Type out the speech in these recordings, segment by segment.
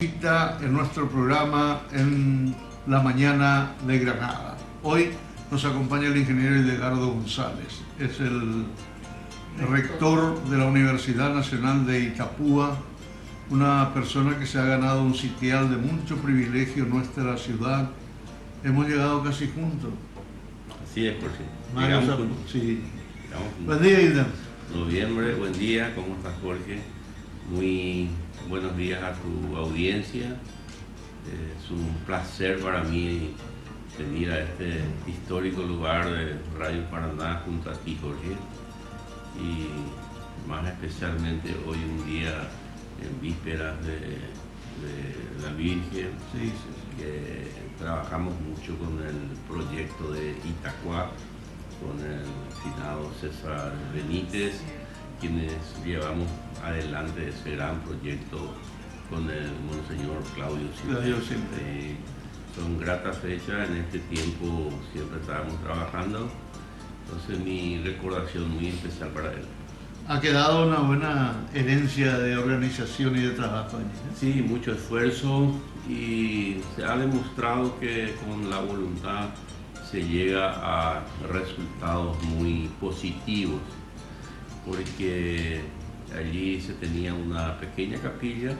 En nuestro programa en la mañana de Granada. Hoy nos acompaña el ingeniero Hildegardo González, es el rector de la Universidad Nacional de Itapúa, una persona que se ha ganado un sitial de mucho privilegio en nuestra ciudad. Hemos llegado casi juntos. Así es, Jorge. Sí. Buen día, Hilda. Noviembre, buen día, ¿cómo estás, Jorge? Muy buenos días a tu audiencia. Es un placer para mí venir a este histórico lugar de Radio Paraná junto a ti, Jorge. Y más especialmente hoy un día en vísperas de la Virgen, que trabajamos mucho con el proyecto de Itacuá, con el finado César Benítez, quienes llevamos adelante ese gran proyecto con el Monseñor Claudio Silvestre. Son gratas fechas, en este tiempo siempre estábamos trabajando, entonces mi recordación muy especial para él. Ha quedado una buena herencia de organización y de trabajo allí, ¿eh? Sí, mucho esfuerzo, y se ha demostrado que con la voluntad se llega a resultados muy positivos, porque allí se tenía una pequeña capilla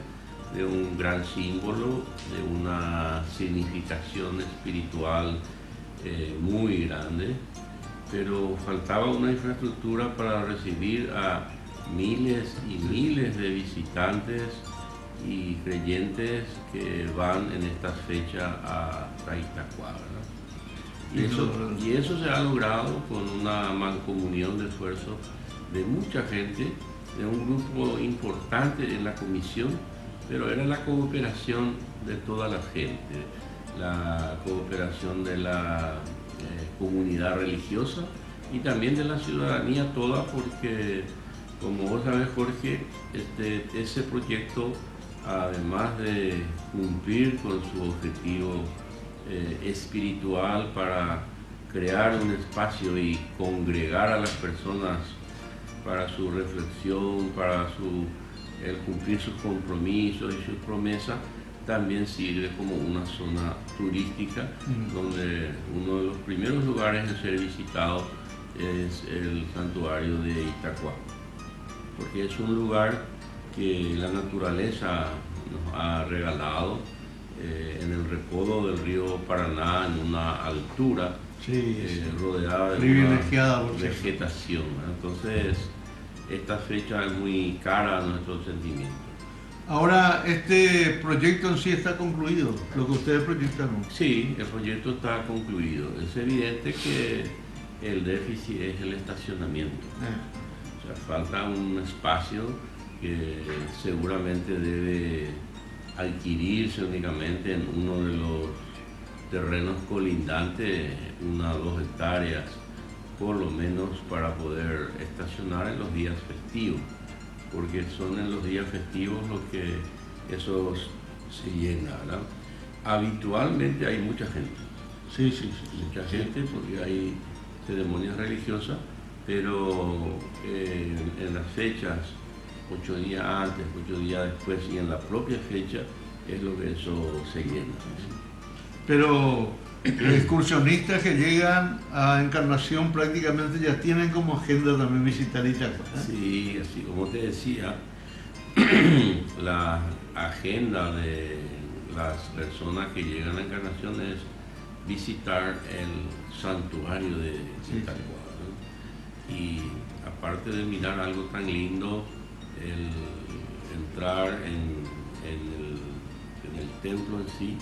de un gran símbolo, de una significación espiritual muy grande, pero faltaba una infraestructura para recibir a miles y miles de visitantes y creyentes que van en esta fecha a Itacuá, ¿verdad? Y eso se ha logrado con una mancomunión de esfuerzos de mucha gente, de un grupo importante en la comisión, pero era la cooperación de toda la gente, la cooperación de la comunidad religiosa y también de la ciudadanía toda, porque como vos sabés, Jorge, ese proyecto, además de cumplir con su objetivo espiritual para crear un espacio y congregar a las personas para su reflexión, para el cumplir sus compromisos y sus promesas, también sirve como una zona turística, donde uno de los primeros lugares en ser visitado es el santuario de Itacuá, porque es un lugar que la naturaleza nos ha regalado en el recodo del río Paraná, en una altura rodeada de una vegetación. Entonces, esta fecha es muy cara a nuestros sentimientos. Ahora, este proyecto en sí está concluido, lo que ustedes proyectaron. Sí, el proyecto está concluido. Es evidente que el déficit es el estacionamiento. O sea, falta un espacio que seguramente debe adquirirse únicamente en uno de los terrenos colindantes, 1 o 2 hectáreas, por lo menos, para poder estacionar en los días festivos, porque son en los días festivos los que eso se llena, ¿verdad? Habitualmente hay mucha gente. Mucha gente, porque hay ceremonias religiosas, pero en las fechas, 8 días antes, 8 días después y en la propia fecha, es lo que eso se llena. Pero los excursionistas que llegan a Encarnación prácticamente ya tienen como agenda también visitar Itacuá, ¿eh? Sí, así como te decía, la agenda de las personas que llegan a Encarnación es visitar el santuario de Itacuá, ¿no? Y aparte de mirar algo tan lindo, el entrar en el templo en sí,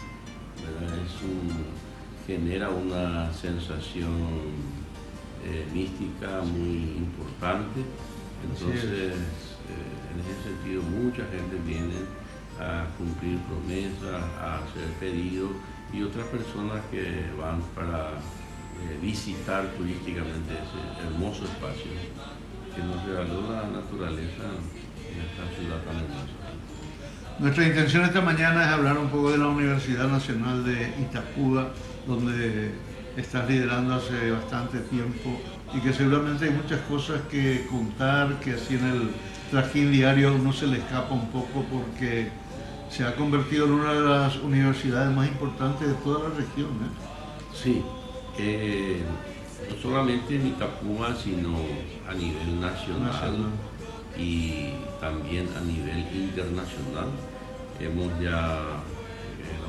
¿verdad? Genera una sensación mística muy importante. Entonces, en ese sentido, mucha gente viene a cumplir promesas, a hacer pedidos, y otras personas que van para visitar turísticamente ese hermoso espacio que nos regaló la naturaleza en esta ciudad tan hermosa. Nuestra intención esta mañana es hablar un poco de la Universidad Nacional de Itapúa, donde estás liderando hace bastante tiempo y que seguramente hay muchas cosas que contar, que así en el trajín diario uno se le escapa un poco porque se ha convertido en una de las universidades más importantes de toda la región. Sí, no solamente en Itapúa, sino a nivel nacional y también a nivel internacional. La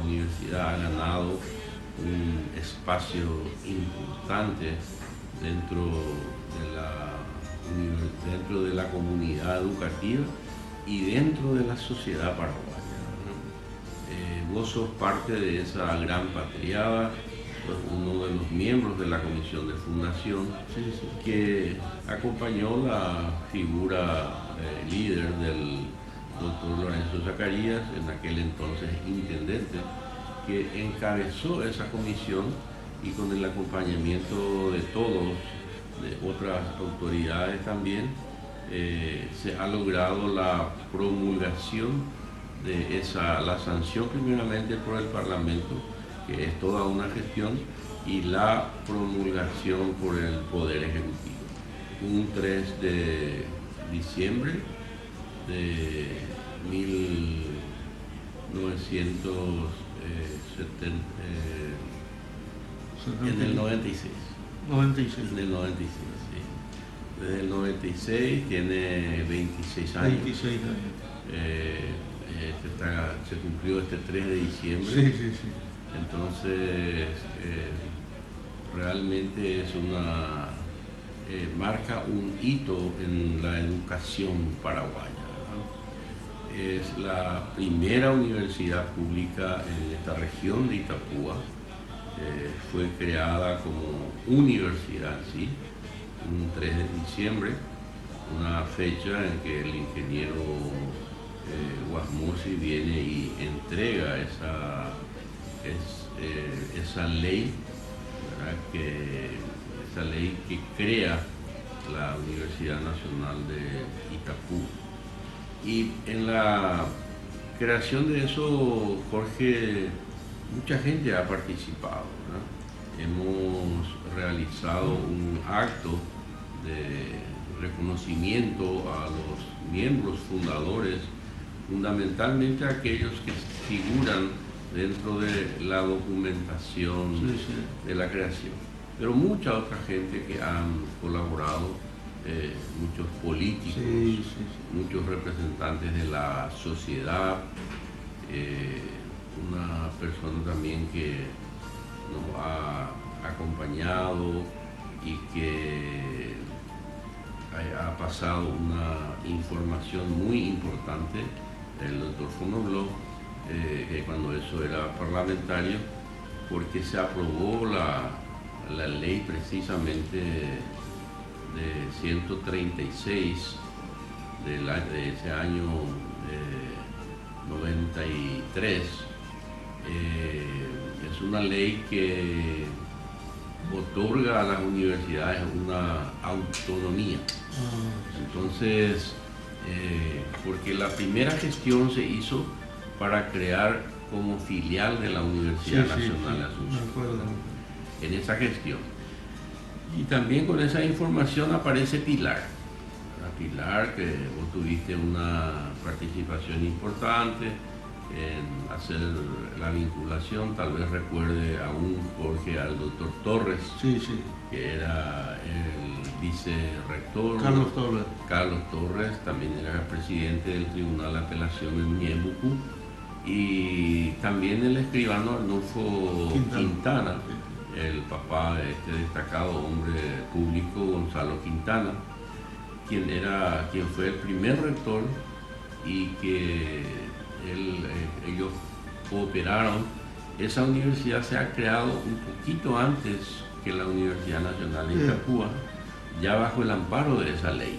universidad ha ganado un espacio importante dentro de la comunidad educativa y dentro de la sociedad paraguaya, ¿no? Vos sos parte de esa gran patriada, sos uno de los miembros de la comisión de fundación que acompañó la figura líder del doctor Lorenzo Zacarías, en aquel entonces intendente, que encabezó esa comisión y con el acompañamiento de todos, de otras autoridades también, se ha logrado la promulgación de la sanción primeramente por el Parlamento, que es toda una gestión, y la promulgación por el Poder Ejecutivo. Un 3 de diciembre de 1970, en el 96. 96. En el 96, sí. Desde el 96 tiene 26 años. 26 años. Se cumplió este 3 de diciembre. Sí. Entonces, realmente es marca un hito en la educación paraguaya, ¿no? Es la primera universidad pública en esta región de Itapúa. Fue creada como universidad, ¿sí? Un 3 de diciembre, una fecha en que el ingeniero Guasmosi viene y entrega esa ley, ¿verdad? Esa ley que crea la Universidad Nacional de Itapú. Y en la creación de eso, Jorge, mucha gente ha participado, ¿verdad? Hemos realizado un acto de reconocimiento a los miembros fundadores, fundamentalmente aquellos que figuran dentro de la documentación de la creación, pero mucha otra gente que han colaborado, muchos políticos, muchos representantes de la sociedad, una persona también que nos ha acompañado y que ha pasado una información muy importante, el doctor Fonoblo, que cuando eso era parlamentario, porque se aprobó la ley precisamente de 136 de ese año 93. Es una ley que otorga a las universidades una autonomía. Entonces, porque la primera gestión se hizo para crear como filial de la Universidad Nacional de Asunción. En esa gestión. Y también con esa información aparece Pilar. Pilar, que vos tuviste una participación importante en hacer la vinculación, tal vez recuerde aún Jorge al doctor Torres, que era el vicerrector. Carlos Torres también era presidente del Tribunal de Apelación en Ñeembucú, y también el escribano Arnulfo Quintana, el papá de este destacado hombre público, Gonzalo Quintana, quien fue el primer rector, y que ellos cooperaron. Esa universidad se ha creado un poquito antes que la Universidad Nacional de Itapúa, ya bajo el amparo de esa ley.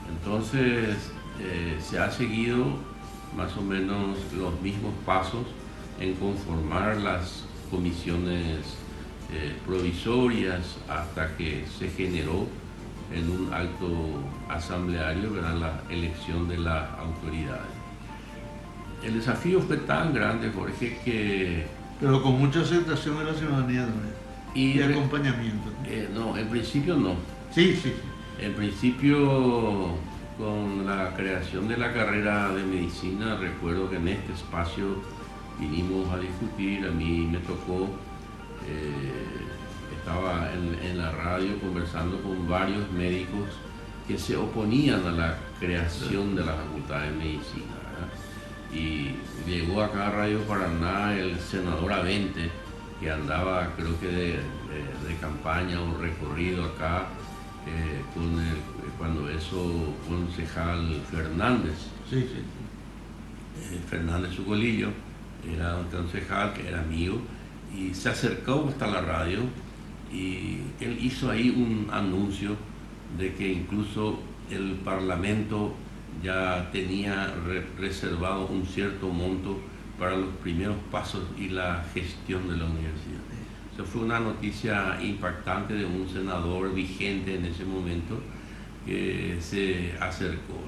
Entonces se ha seguido más o menos los mismos pasos en conformar las comisiones provisorias hasta que se generó en un acto asambleario, ¿verdad?, la elección de las autoridades. El desafío fue tan grande, Jorge, que... Pero con mucha aceptación de la ciudadanía también. Y acompañamiento. No, en principio no. Sí. En principio con la creación de la carrera de medicina, recuerdo que en este espacio vinimos a discutir, a mí me tocó, estaba en la radio conversando con varios médicos que se oponían a la creación de la Facultad de Medicina, ¿verdad? Y llegó acá a Radio Paraná el senador Avente, que andaba creo que de campaña o recorrido acá cuando eso concejal Fernández, Sí, sí. Fernández Ucolillo, era un concejal que era amigo, y se acercó hasta la radio y él hizo ahí un anuncio de que incluso el Parlamento ya tenía reservado un cierto monto para los primeros pasos y la gestión de la universidad. Eso fue una noticia impactante de un senador vigente en ese momento que se acercó.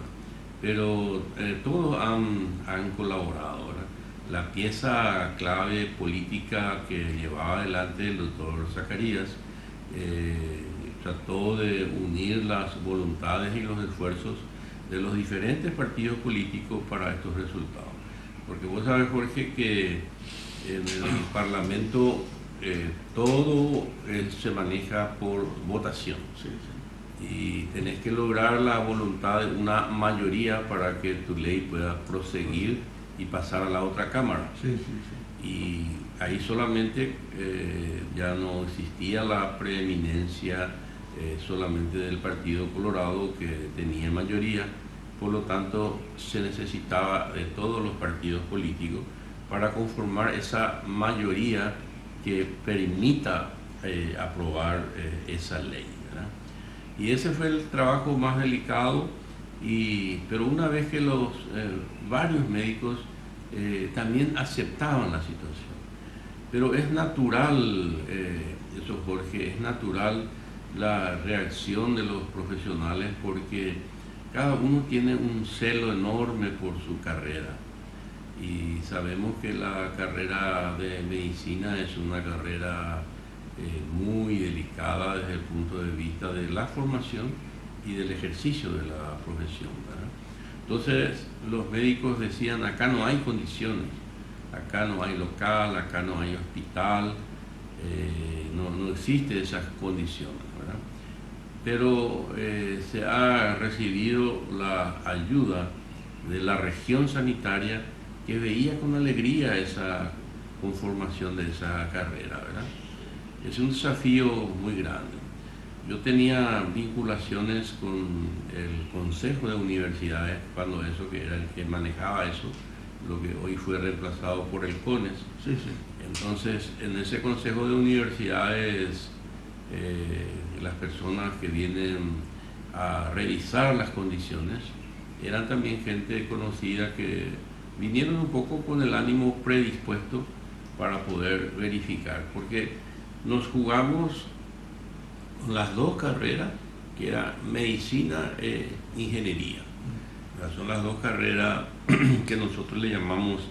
Pero todos han colaborado, ¿verdad? La pieza clave política que llevaba adelante el doctor Zacarías trató de unir las voluntades y los esfuerzos de los diferentes partidos políticos para estos resultados. Porque vos sabés, Jorge, que en el Parlamento todo se maneja por votación. Sí, sí. Y tenés que lograr la voluntad de una mayoría para que tu ley pueda proseguir y pasar a la otra cámara. Sí, sí, sí. Y ahí solamente ya no existía la preeminencia solamente del Partido Colorado, que tenía mayoría, por lo tanto se necesitaba de todos los partidos políticos para conformar esa mayoría que permita aprobar esa ley, ¿verdad? Y ese fue el trabajo más delicado, pero una vez que los varios médicos también aceptaban la situación. Pero es natural, eso Jorge, es natural la reacción de los profesionales, porque cada uno tiene un celo enorme por su carrera. Y sabemos que la carrera de medicina es una carrera muy delicada desde el punto de vista de la formación y del ejercicio de la profesión, ¿verdad? Entonces los médicos decían, acá no hay condiciones, acá no hay local, acá no hay hospital, no existen esas condiciones, ¿verdad? Pero se ha recibido la ayuda de la región sanitaria, que veía con alegría esa conformación de esa carrera, ¿verdad? Es un desafío muy grande. Yo tenía vinculaciones con el Consejo de Universidades, cuando eso, que era el que manejaba eso, lo que hoy fue reemplazado por el CONES. Sí, sí. Entonces, en ese Consejo de Universidades, las personas que vienen a revisar las condiciones eran también gente conocida, que vinieron un poco con el ánimo predispuesto para poder verificar, porque nos jugamos con las dos carreras, que era medicina e ingeniería. Son las dos carreras que nosotros le llamamos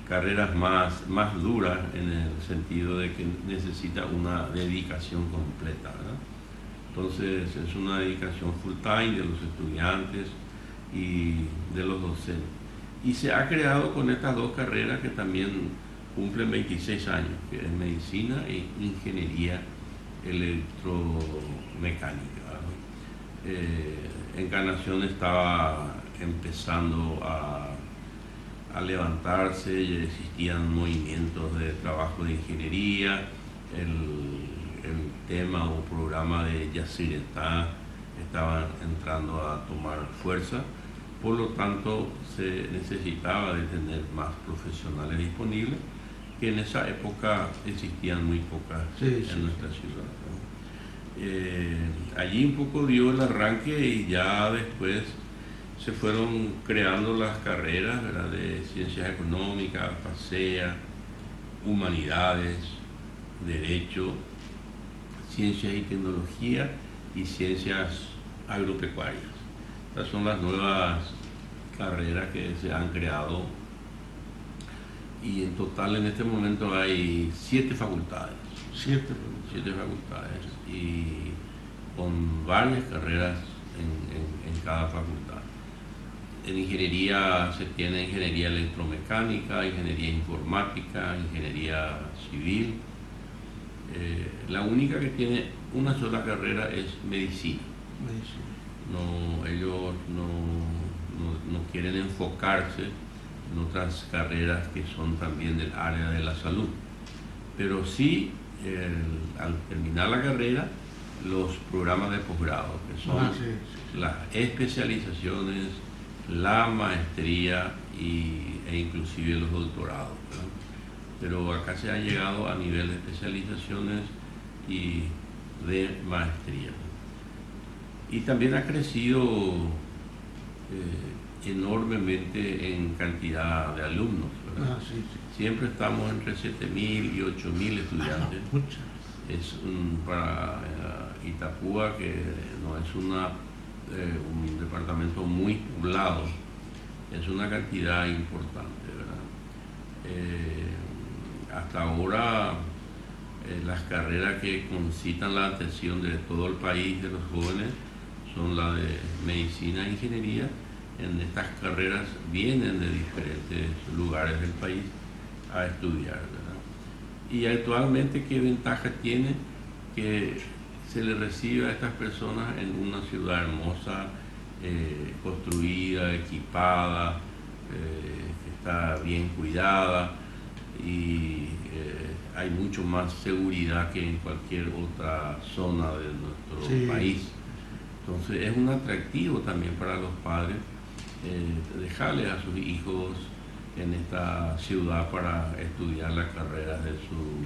carreras más duras, en el sentido de que necesita una dedicación completa, ¿verdad? Entonces es una dedicación full time de los estudiantes y de los docentes. Y se ha creado con estas dos carreras que también cumplen 26 años, que es medicina e ingeniería electromecánica, ¿verdad? Encarnación estaba empezando a levantarse, y existían movimientos de trabajo de ingeniería, el tema o programa de Yacyretá estaba entrando a tomar fuerza. Por lo tanto, se necesitaba de tener más profesionales disponibles, que en esa época existían muy pocas en nuestra ciudad, ¿no? Allí un poco dio el arranque, y ya después se fueron creando las carreras, ¿verdad?, de ciencias económicas, PASEA, humanidades, derecho, ciencias y tecnología y ciencias agropecuarias. Estas son las nuevas carreras que se han creado, y en total en este momento hay 7 facultades. 7 facultades, y con varias carreras en cada facultad. En ingeniería se tiene ingeniería electromecánica, ingeniería informática, ingeniería civil. La única que tiene una sola carrera es medicina. No, ellos no quieren enfocarse en otras carreras que son también del área de la salud. Pero sí, al terminar la carrera, los programas de posgrado, que son las especializaciones, la maestría e inclusive los doctorados, ¿verdad? Pero acá se ha llegado a nivel de especializaciones y de maestría. Y también ha crecido enormemente en cantidad de alumnos, ¿verdad? Siempre estamos entre 7.000 y 8.000 estudiantes. Para Itapúa, que no es un departamento muy poblado, es una cantidad importante, ¿verdad? Hasta ahora las carreras que concitan la atención de todo el país de los jóvenes son la de medicina e ingeniería. En estas carreras vienen de diferentes lugares del país a estudiar, ¿verdad? Y actualmente, ¿qué ventaja tiene? Que se le recibe a estas personas en una ciudad hermosa, construida, equipada, que está bien cuidada, y hay mucho más seguridad que en cualquier otra zona de nuestro país. Entonces es un atractivo también para los padres dejarle a sus hijos en esta ciudad para estudiar las carreras de su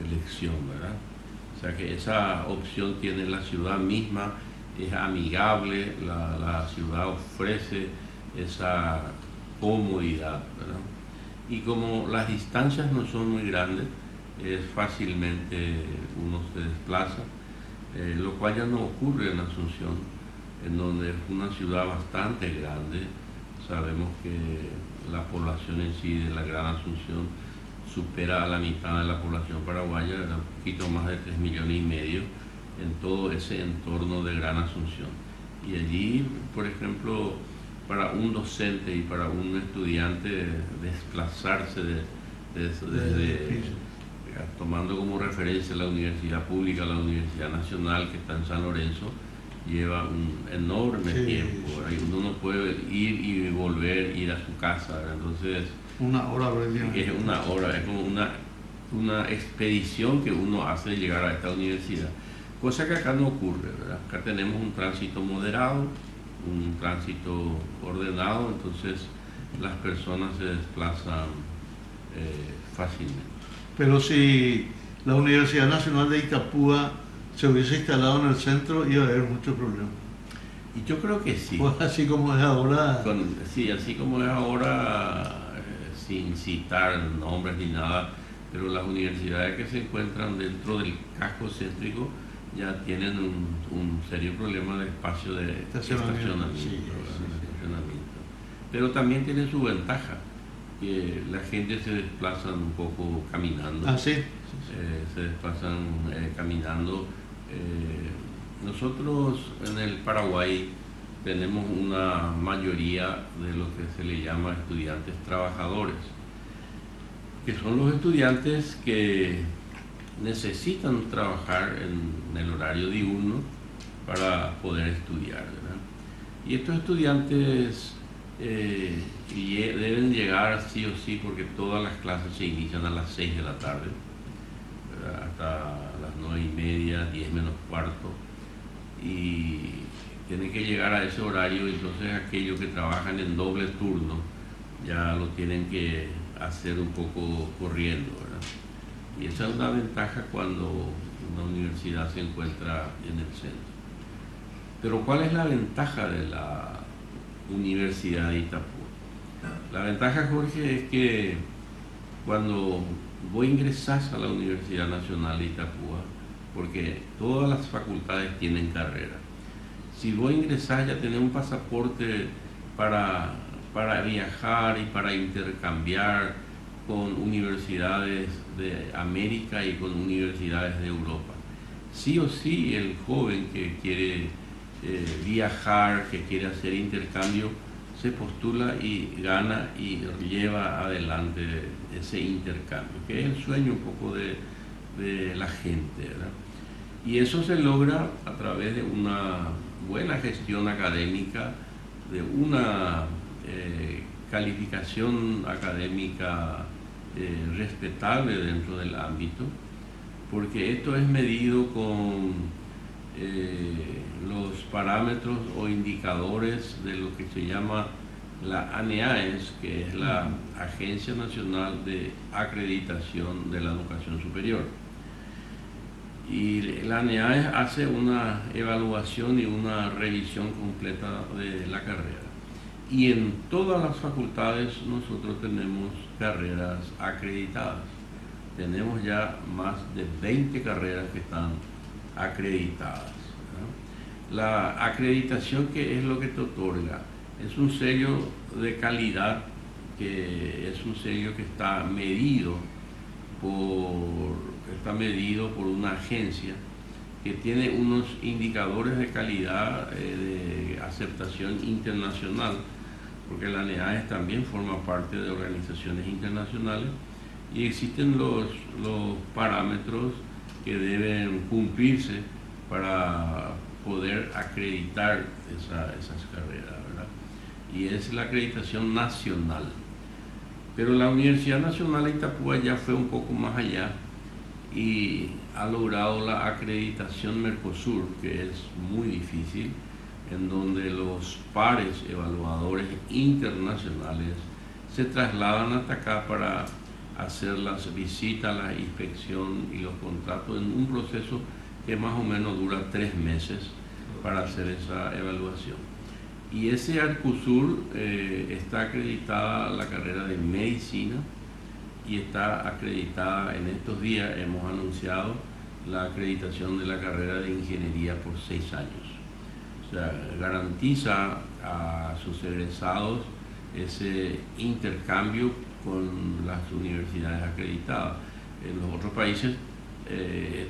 elección, ¿verdad? O sea que esa opción tiene la ciudad misma, es amigable, la ciudad ofrece esa comodidad, ¿verdad? Y como las distancias no son muy grandes, fácilmente uno se desplaza, lo cual ya no ocurre en Asunción, en donde es una ciudad bastante grande. Sabemos que la población en sí de la Gran Asunción supera a la mitad de la población paraguaya, era un poquito más de 3,5 millones en todo ese entorno de Gran Asunción. Y allí, por ejemplo, para un docente y para un estudiante desplazarse tomando como referencia la universidad pública, la Universidad Nacional que está en San Lorenzo, lleva un enorme tiempo. Uno no puede ir y volver, ir a su casa, ¿verdad? Entonces una hora prácticamente. Es una hora, es como una expedición que uno hace de llegar a esta universidad, cosa que acá no ocurre, ¿verdad? Acá tenemos un tránsito moderado, un tránsito ordenado, entonces las personas se desplazan fácilmente. Pero si la Universidad Nacional de Itapúa se hubiese instalado en el centro, iba a haber muchos problemas. Y yo creo que sí. Pues así como es ahora. Sí, así como es ahora, sin citar nombres ni nada, pero las universidades que se encuentran dentro del casco céntrico ya tienen un serio problema de espacio de estacionamiento. Pero también tienen su ventaja, que la gente se desplaza un poco caminando. Se desplazan caminando. Nosotros en el Paraguay tenemos una mayoría de lo que se le llama estudiantes trabajadores, que son los estudiantes que necesitan trabajar en el horario diurno para poder estudiar, ¿verdad? Y estos estudiantes deben llegar sí o sí, porque todas las clases se inician a las 6 de la tarde, ¿verdad? Hasta las 9:30, 10 menos cuarto, y tienen que llegar a ese horario. Entonces aquellos que trabajan en doble turno ya lo tienen que hacer un poco corriendo, ¿verdad? Y esa es una ventaja cuando una universidad se encuentra en el centro. Pero ¿cuál es la ventaja de la Universidad de Itapúa? La ventaja, Jorge, es que cuando vos ingresás a la Universidad Nacional de Itapúa, porque todas las facultades tienen carrera, si vos ingresás ya tenés un pasaporte para viajar y para intercambiar con universidades de América y con universidades de Europa. Sí o sí, el joven que quiere viajar, que quiere hacer intercambio, se postula y gana y lleva adelante ese intercambio, que es el sueño un poco de la gente, ¿verdad? Y eso se logra a través de una buena gestión académica, de una calificación académica respetable dentro del ámbito, porque esto es medido con los parámetros o indicadores de lo que se llama la ANEAES, que es la Agencia Nacional de Acreditación de la Educación Superior. Y la ANEAES hace una evaluación y una revisión completa de la carrera. Y en todas las facultades nosotros tenemos carreras acreditadas. Tenemos ya más de 20 carreras que están acreditadas, ¿no? La acreditación, ¿qué es lo que te otorga? Es un sello de calidad, que es un sello que está medido por una agencia que tiene unos indicadores de calidad de aceptación internacional, porque la ANEAES también forma parte de organizaciones internacionales y existen los parámetros que deben cumplirse para poder acreditar esas carreras, ¿verdad? Y es la acreditación nacional. Pero la Universidad Nacional de Itapúa ya fue un poco más allá y ha logrado la acreditación Mercosur, que es muy difícil, en donde los pares evaluadores internacionales se trasladan hasta acá para hacer las visitas, la inspección y los contratos en un proceso que más o menos dura 3 meses para hacer esa evaluación. Y ese Arcusur está acreditada la carrera de medicina y está acreditada en estos días, hemos anunciado la acreditación de la carrera de ingeniería por 6 años. O sea, garantiza a sus egresados ese intercambio con las universidades acreditadas. En los otros países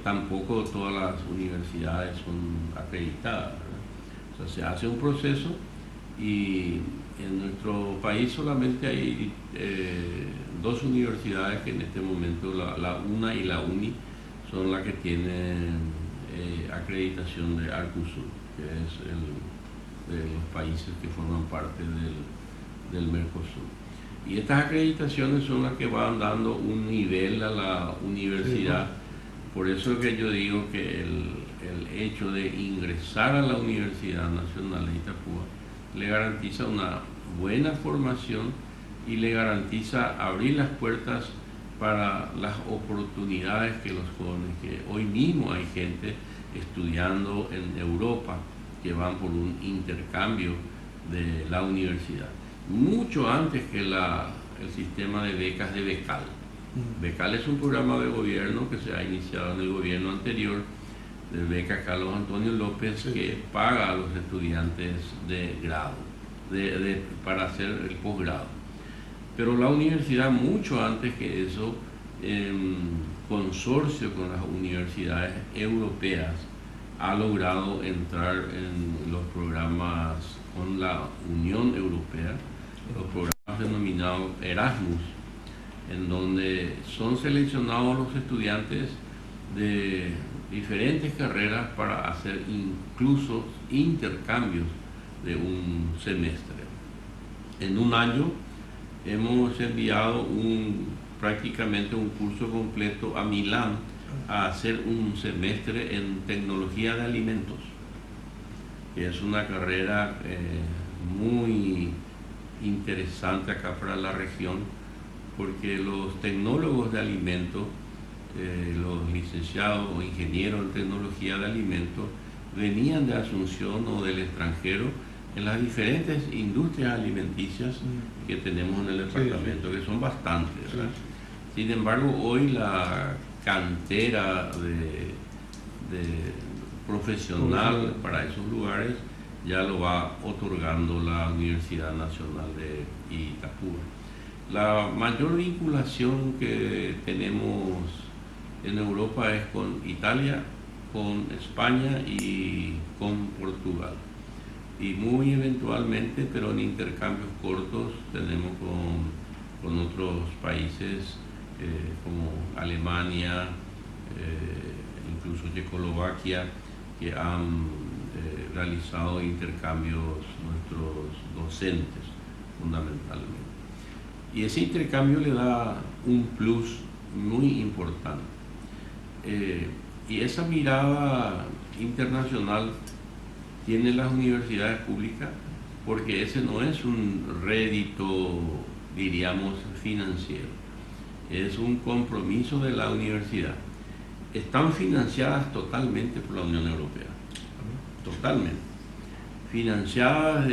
tampoco todas las universidades son acreditadas, ¿verdad? O sea, se hace un proceso y en nuestro país solamente hay 2 universidades que en este momento, la UNA y la UNI, son las que tienen acreditación de Arcusur, que es de los países que forman parte del Mercosur. Y estas acreditaciones son las que van dando un nivel a la universidad. Sí, ¿no? Por eso es que yo digo que el hecho de ingresar a la Universidad Nacional de Itapúa le garantiza una buena formación y le garantiza abrir las puertas para las oportunidades que los jóvenes, que hoy mismo hay gente estudiando en Europa que van por un intercambio de la universidad, mucho antes que el sistema de becas de Becal. Becal es un programa de gobierno que se ha iniciado en el gobierno anterior, de beca Carlos Antonio López, que paga a los estudiantes de grado, para hacer el posgrado. Pero la universidad, mucho antes que eso, en consorcio con las universidades europeas, ha logrado entrar en los programas con la Unión Europea, los programas denominados Erasmus, en donde son seleccionados los estudiantes de diferentes carreras para hacer incluso intercambios de un semestre. En un año hemos enviado prácticamente un curso completo a Milán a hacer un semestre en tecnología de alimentos, que es una carrera muy interesante acá para la región, porque los tecnólogos de alimentos, los licenciados o ingenieros en tecnología de alimentos, venían de Asunción o del extranjero en las diferentes industrias alimenticias que tenemos en el departamento, que son bastantes, ¿verdad? Sin embargo, hoy la cantera de profesional para esos lugares ya lo va otorgando la Universidad Nacional de Itapúa. La mayor vinculación que tenemos en Europa es con Italia, con España y con Portugal. y muy eventualmente, pero en intercambios cortos, tenemos con otros países como Alemania, incluso Checoslovaquia, que han realizado intercambios nuestros docentes fundamentalmente. Y ese intercambio le da un plus muy importante. Y esa mirada internacional tiene las universidades públicas, porque ese no es un rédito, diríamos, financiero, es un compromiso de la universidad. Están financiadas totalmente por la Unión Europea, totalmente. Financiadas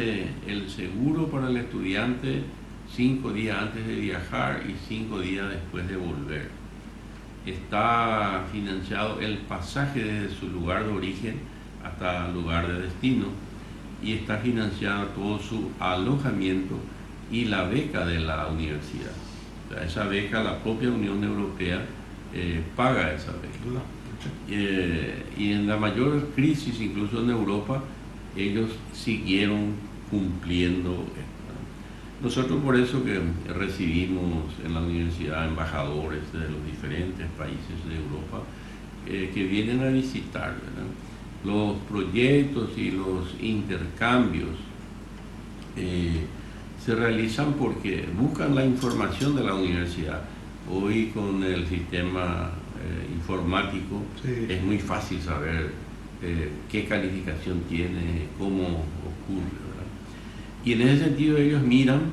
el seguro para el estudiante 5 días antes de viajar y 5 días después de volver. Está financiado el pasaje desde su lugar de origen hasta el lugar de destino, y está financiado todo su alojamiento y la beca de la universidad. O sea, esa beca, la propia Unión Europea paga esa beca. Y en la mayor crisis, incluso en Europa, ellos siguieron cumpliendo esto. Nosotros por eso que recibimos en la universidad embajadores de los diferentes países de Europa que vienen a visitar, ¿verdad? Los proyectos y los intercambios se realizan porque buscan la información de la universidad. Hoy con el sistema informático es muy fácil saber qué calificación tiene, cómo ocurre, ¿verdad? Y en ese sentido ellos miran.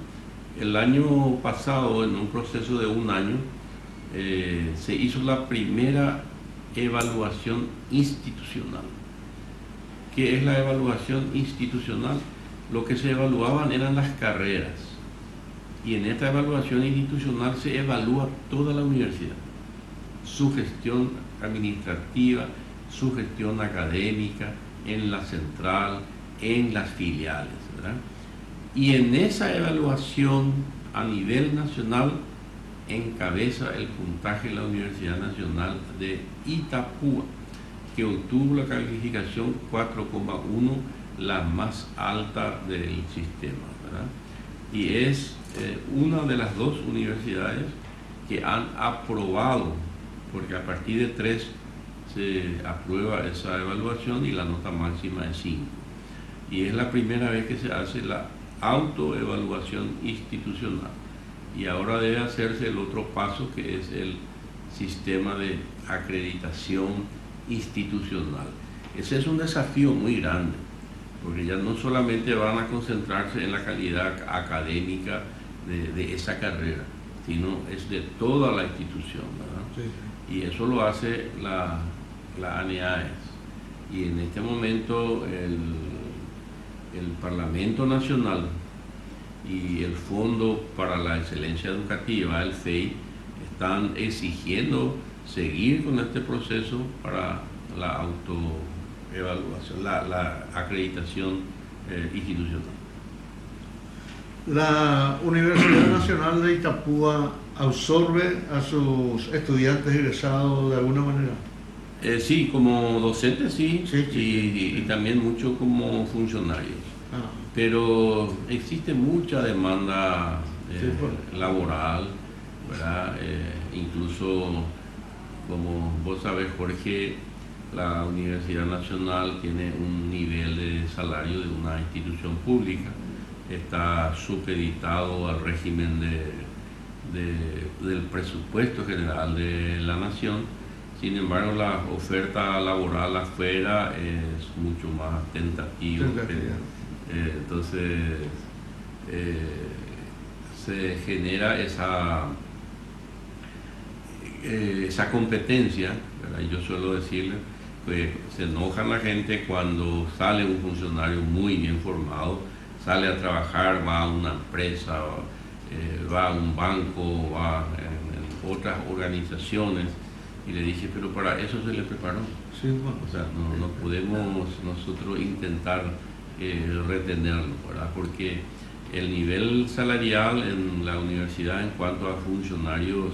El año pasado, en un proceso de un año, se hizo la primera evaluación institucional. ¿Qué es la evaluación institucional? Lo que se evaluaban eran las carreras, y en esta evaluación institucional se evalúa toda la universidad, su gestión administrativa, su gestión académica, en la central, en las filiales, ¿verdad? Y en esa evaluación a nivel nacional encabeza el puntaje la Universidad Nacional de Itapúa, que obtuvo la calificación 4,1, la más alta del sistema, ¿verdad? Y es una de las 2 universidades que han aprobado, porque a partir de 3 se aprueba esa evaluación y la nota máxima es 5. Y es la primera vez que se hace la autoevaluación institucional. Y ahora debe hacerse el otro paso, que es el sistema de acreditación institucional. Ese es un desafío muy grande, porque ya no solamente van a concentrarse en la calidad académica de esa carrera, sino es de toda la institución, ¿verdad? Sí. Y eso lo hace la ANEAES. Y en este momento el Parlamento Nacional y el Fondo para la Excelencia Educativa, el FEI, están exigiendo seguir con este proceso para la autoevaluación, la acreditación institucional. ¿La Universidad Nacional de Itapúa absorbe a sus estudiantes egresados de alguna manera? Sí, como docentes sí, sí. Y también mucho como funcionarios. Pero existe mucha demanda laboral, ¿verdad? Incluso, como vos sabés, Jorge, la Universidad Nacional tiene un nivel de salario de una institución pública, está supeditado al régimen del presupuesto general de la nación. Sin embargo, la oferta laboral afuera es mucho más tentativa. Entonces, se genera esa competencia, ¿verdad? Yo suelo decirle que se enoja la gente cuando sale un funcionario muy bien formado, sale a trabajar, va a una empresa, va a un banco, va en otras organizaciones, y le dije, pero para eso se le preparó. Sí, bueno. O sea, no podemos nosotros intentar retenerlo, ¿verdad? Porque el nivel salarial en la universidad en cuanto a funcionarios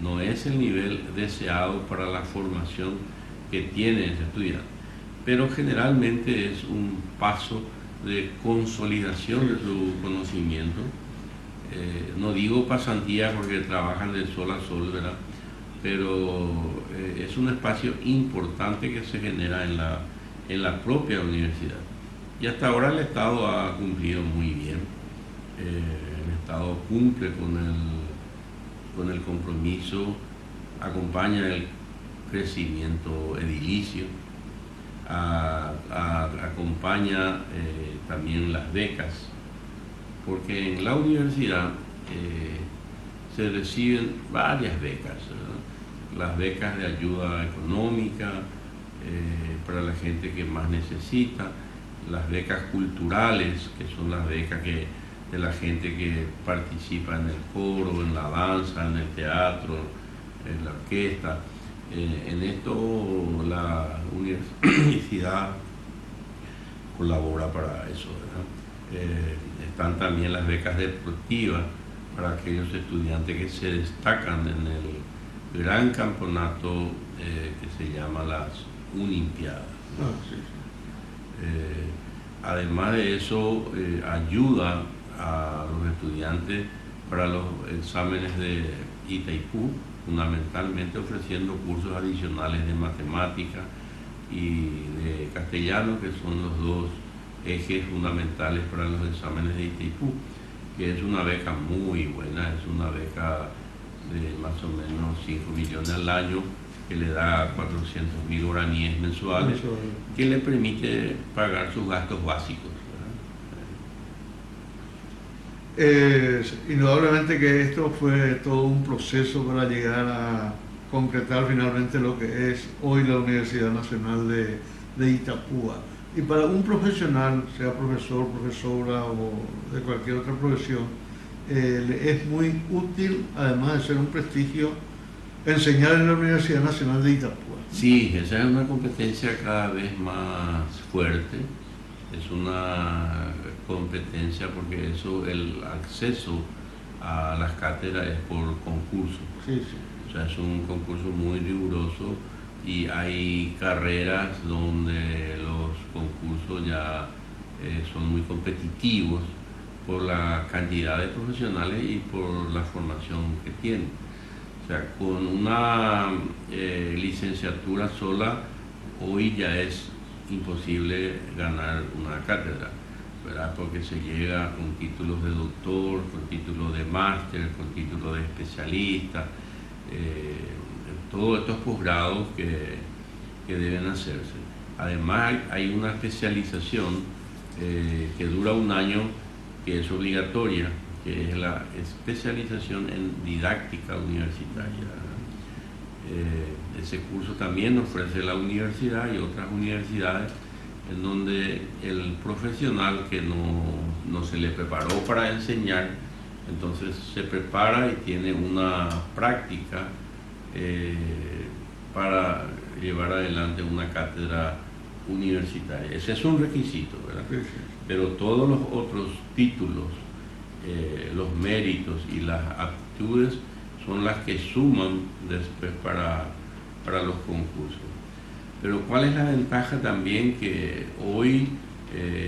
no es el nivel deseado para la formación que tiene ese estudiante. pero generalmente es un paso de consolidación de su conocimiento. No digo pasantía porque trabajan de sol a sol, ¿verdad? Pero es un espacio importante que se genera en la propia universidad. Y hasta ahora el Estado ha cumplido muy bien. El Estado cumple con el compromiso, acompaña el crecimiento edilicio, acompaña también las becas, porque en la universidad se reciben varias becas, ¿verdad? Las becas de ayuda económica para la gente que más necesita, las becas culturales, que son las becas de la gente que participa en el coro, en la danza, en el teatro, en la orquesta. En esto la universidad colabora para eso, ¿verdad? Están también las becas deportivas para aquellos estudiantes que se destacan en el gran campeonato que se llama las Olimpiadas. Sí. Además de eso, ayuda a los estudiantes para los exámenes de Itaipú, fundamentalmente ofreciendo cursos adicionales de matemática y de castellano, que son los dos ejes fundamentales para los exámenes de Itaipú, que es una beca muy buena, es una beca de más o menos 5 millones al año, que le da 400.000 guaraníes mensuales, que le permite pagar sus gastos básicos. Indudablemente que esto fue todo un proceso para llegar a concretar finalmente lo que es hoy la Universidad Nacional de Itapúa. Y para un profesional, sea profesor, profesora o de cualquier otra profesión, es muy útil, además de ser un prestigio, enseñar en la Universidad Nacional de Itapúa. Sí, esa es una competencia cada vez más fuerte. Es una competencia porque el acceso a las cátedras es por concurso. Sí. O sea, es un concurso muy riguroso y hay carreras donde los concursos ya son muy competitivos por la cantidad de profesionales y por la formación que tienen. O sea, con una licenciatura sola hoy ya es imposible ganar una cátedra, ¿verdad? Porque se llega con títulos de doctor, con títulos de máster, con títulos de especialista, todos estos posgrados que deben hacerse. Además hay una especialización que dura un año, que es obligatoria, que es la especialización en didáctica universitaria. Ese curso también ofrece la universidad y otras universidades, en donde el profesional que no se le preparó para enseñar, entonces se prepara y tiene una práctica para llevar adelante una cátedra universitaria. Ese es un requisito, ¿verdad? Sí. Pero todos los otros títulos, los méritos y las aptitudes son las que suman después para los concursos. Pero ¿cuál es la ventaja también? Que hoy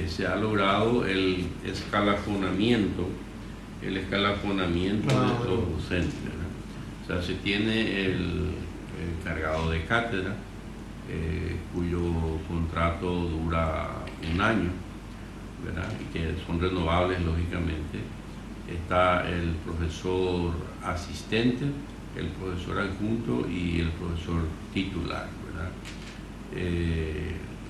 se ha logrado el escalafonamiento de los docentes, ¿verdad? O sea, se tiene el encargado de cátedra, cuyo contrato dura un año, ¿verdad? Y que son renovables lógicamente. Está el profesor asistente, el profesor adjunto y el profesor titular, ¿verdad?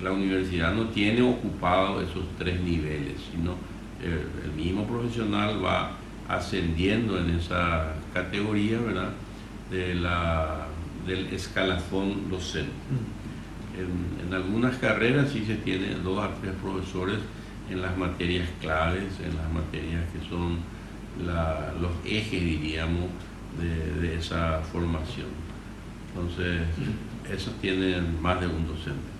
La universidad no tiene ocupado esos tres niveles, sino el mismo profesional va ascendiendo en esa categoría, ¿verdad? Del escalafón docente. En algunas carreras sí se tiene 2 a 3 profesores en las materias claves, en las materias que son los ejes, diríamos, de esa formación. Entonces, esos tienen más de un docente.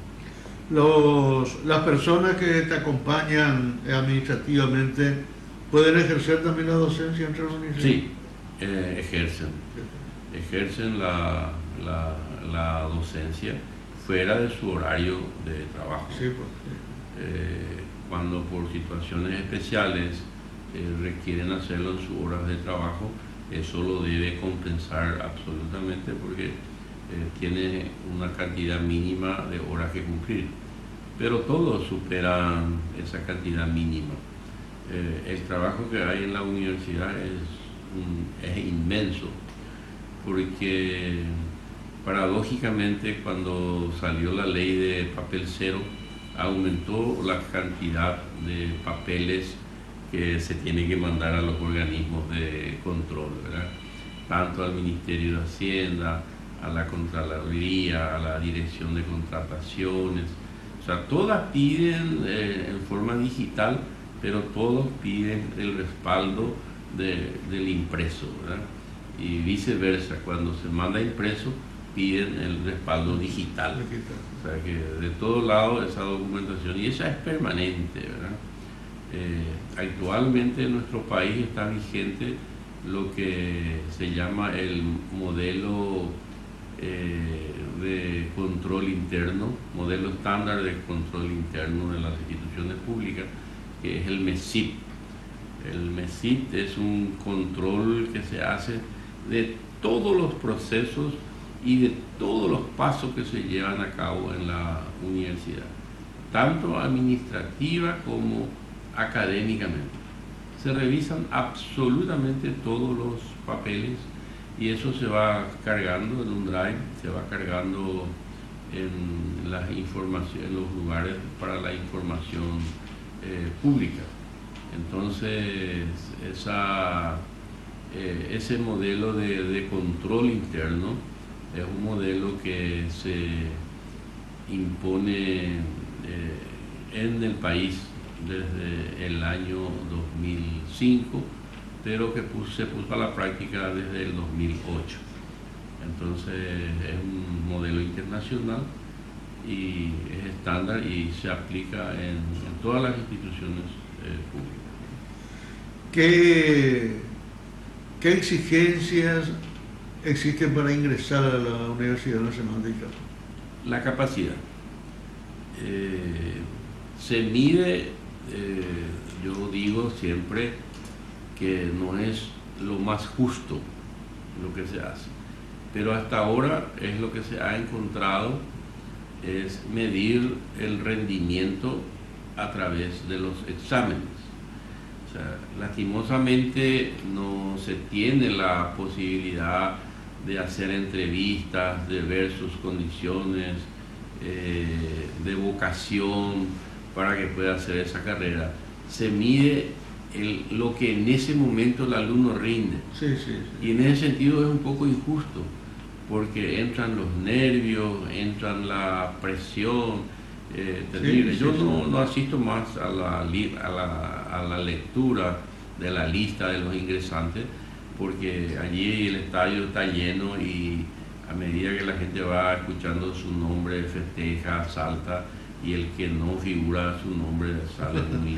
Las personas que te acompañan administrativamente, ¿pueden ejercer también la docencia entre la universidad? Sí, ejercen la docencia fuera de su horario de trabajo. Sí, pues, Cuando por situaciones especiales requieren hacerlo en sus horas de trabajo, eso lo debe compensar absolutamente porque tiene una cantidad mínima de horas que cumplir. Pero todos superan esa cantidad mínima. El trabajo que hay en la universidad es inmenso, porque paradójicamente cuando salió la ley de papel cero, aumentó la cantidad de papeles que se tiene que mandar a los organismos de control, ¿verdad? Tanto al Ministerio de Hacienda, a la Contraloría, a la Dirección de Contrataciones. O sea, todas piden en forma digital, pero todos piden el respaldo del impreso, ¿verdad? Y viceversa, cuando se manda impreso, piden el respaldo digital. O sea que de todos lados esa documentación, y esa es permanente, ¿verdad? Actualmente en nuestro país está vigente lo que se llama el modelo de control interno, modelo estándar de control interno de las instituciones públicas, que es el MESIP. El MESIP es un control que se hace de todos los procesos y de todos los pasos que se llevan a cabo en la universidad, tanto administrativa como académicamente. Se revisan absolutamente todos los papeles y eso se va cargando en un drive, se va cargando en las informaciones, en los lugares para la información pública. Entonces, ese modelo de control interno es un modelo que se impone en el país desde el año 2005, pero que se puso a la práctica desde el 2008. Entonces es un modelo internacional y es estándar y se aplica en todas las instituciones públicas. ¿Qué exigencias existen para ingresar a la Universidad Nacional de Ica? La capacidad. Se mide, yo digo siempre que no es lo más justo lo que se hace, pero hasta ahora es lo que se ha encontrado, es medir el rendimiento a través de los exámenes. O sea, lastimosamente no se tiene la posibilidad de hacer entrevistas, de ver sus condiciones de vocación para que pueda hacer esa carrera. Se mide lo que en ese momento el alumno rinde. Sí. Y en ese sentido es un poco injusto, porque entran los nervios, entran la presión terrible. Yo no asisto más a la lectura de la lista de los ingresantes, porque allí el estadio está lleno y a medida que la gente va escuchando su nombre festeja, salta, y el que no figura su nombre sale muy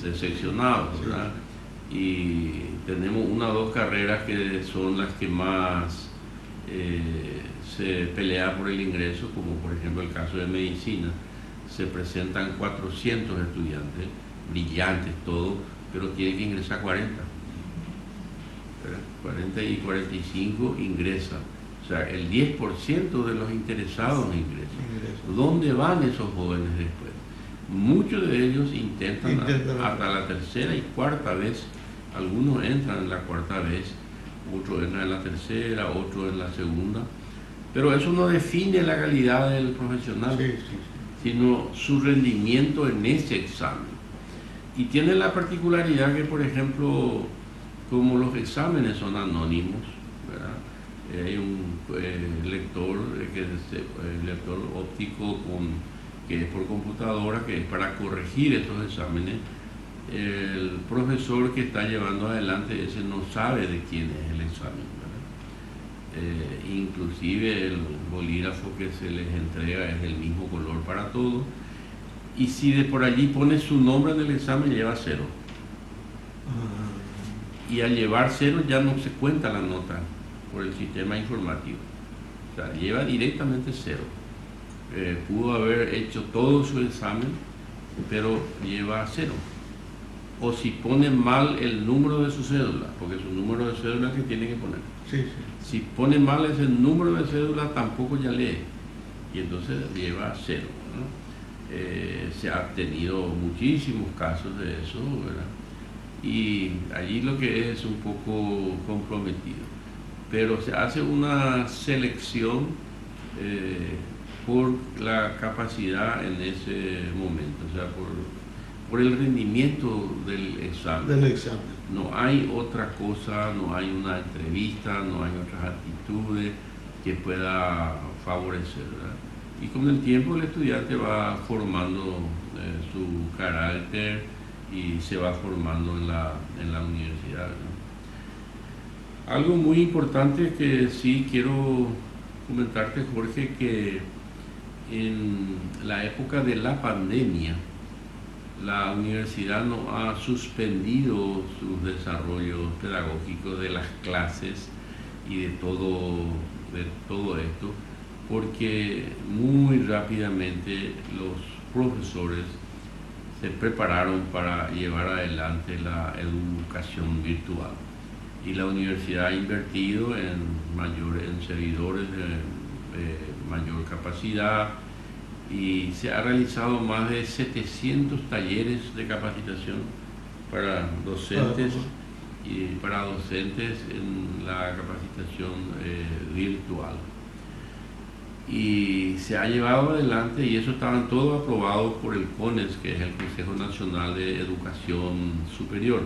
decepcionado, ¿verdad? Y tenemos una o dos carreras que son las que más se pelea por el ingreso, como por ejemplo el caso de medicina. Se presentan 400 estudiantes, brillantes todos, pero tienen que ingresar 40. 40 y 45 ingresan. O sea, el 10% de los interesados ingresan. ¿Dónde van esos jóvenes después? Muchos de ellos intentan hasta la tercera y cuarta vez. Algunos entran en la cuarta vez, otros entran en la tercera, otros en la segunda. Pero eso no define la calidad del profesional, sino su rendimiento en ese examen. Y tiene la particularidad que, por ejemplo, como los exámenes son anónimos, ¿verdad? Hay un lector, lector óptico que es por computadora, que es para corregir estos exámenes. El profesor que está llevando adelante ese no sabe de quién es el examen, ¿verdad? Inclusive el bolígrafo que se les entrega es del mismo color para todos, y si de por allí pone su nombre en el examen lleva 0. Y al llevar 0 ya no se cuenta la nota por el sistema informativo. O sea, lleva directamente 0. pudo haber hecho todo su examen, pero lleva 0. O si pone mal el número de su cédula, porque es un número de cédula que tiene que poner. Sí, sí. Si pone mal ese número de cédula, tampoco ya lee. Y entonces lleva 0, ¿no? Se han tenido muchísimos casos de eso, ¿verdad? Y allí lo que es un poco comprometido. Pero se hace una selección por la capacidad en ese momento, o sea, por el rendimiento del examen. No hay otra cosa, no hay una entrevista, no hay otras actitudes que pueda favorecer, ¿verdad? Y con el tiempo el estudiante va formando su carácter y se va formando en la universidad, ¿no? Algo muy importante que sí quiero comentarte, Jorge, que en la época de la pandemia, la universidad no ha suspendido sus desarrollos pedagógicos de las clases y de todo esto, porque muy rápidamente los profesores se prepararon para llevar adelante la educación virtual. Y la universidad ha invertido en servidores de mayor capacidad, y se ha realizado más de 700 talleres de capacitación para docentes y para docentes en la capacitación virtual. Y se ha llevado adelante, y eso estaban todos aprobados por el CONES, que es el Consejo Nacional de Educación Superior.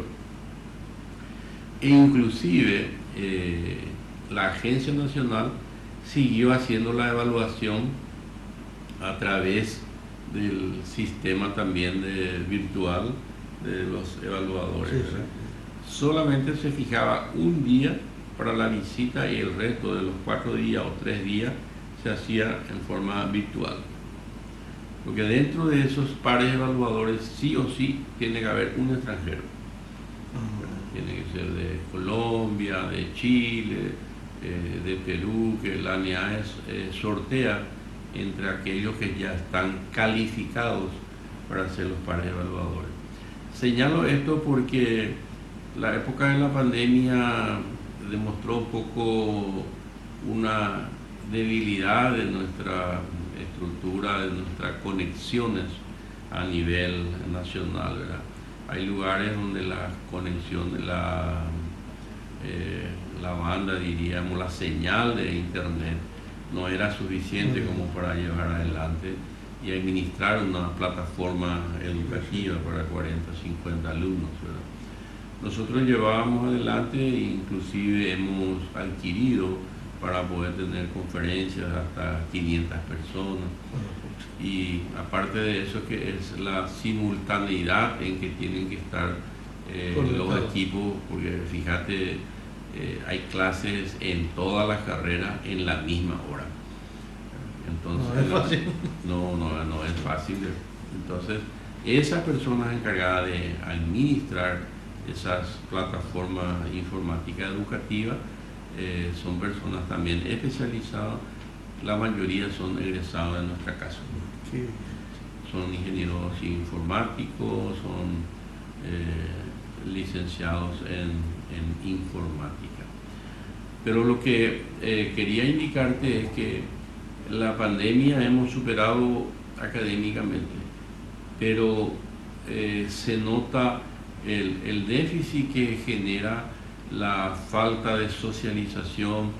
E inclusive la Agencia Nacional siguió haciendo la evaluación a través del sistema también virtual de los evaluadores. Sí, sí. Solamente se fijaba un día para la visita y el resto de los 4 días o 3 días se hacía en forma virtual. Porque dentro de esos pares evaluadores sí o sí tiene que haber un extranjero. Tiene que ser de Colombia, de Chile, de Perú, que la ANEAES sortea entre aquellos que ya están calificados para ser los pares evaluadores. Señalo esto porque la época de la pandemia demostró un poco una debilidad de nuestra estructura, de nuestras conexiones a nivel nacional, ¿verdad? Hay lugares donde la conexión de la banda, diríamos, la señal de internet no era suficiente como para llevar adelante y administrar una plataforma educativa para 40, 50 alumnos, ¿verdad? Nosotros llevábamos adelante, inclusive hemos adquirido para poder tener conferencias hasta 500 personas. Y aparte de eso, que es la simultaneidad en que tienen que estar los equipos, porque fíjate, hay clases en todas las carreras en la misma hora. Entonces, no es fácil. No es fácil. Entonces, esas personas encargadas de administrar esas plataformas informáticas educativas son personas también especializadas. La mayoría son egresados de nuestra casa. Sí. Son ingenieros informáticos, son licenciados en informática. Pero lo que quería indicarte es que la pandemia hemos superado académicamente, pero se nota el déficit que genera la falta de socialización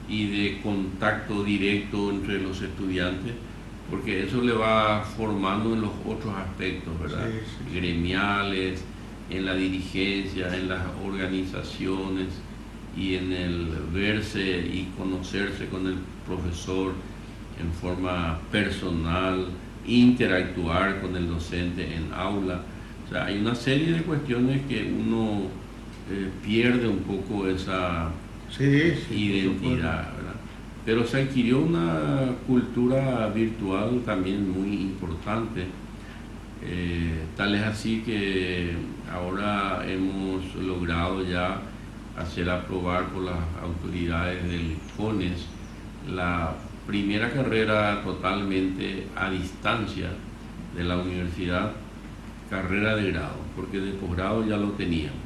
y de contacto directo entre los estudiantes, porque eso le va formando en los otros aspectos, ¿verdad? Sí. Gremiales, en la dirigencia, en las organizaciones y en el verse y conocerse con el profesor en forma personal, interactuar con el docente en aula. O sea, hay una serie de cuestiones que uno pierde un poco esa identidad, ¿verdad? Pero se adquirió una cultura virtual también muy importante. Tal es así que ahora hemos logrado ya hacer aprobar por las autoridades del CONES la primera carrera totalmente a distancia de la universidad, carrera de grado, porque de posgrado ya lo teníamos,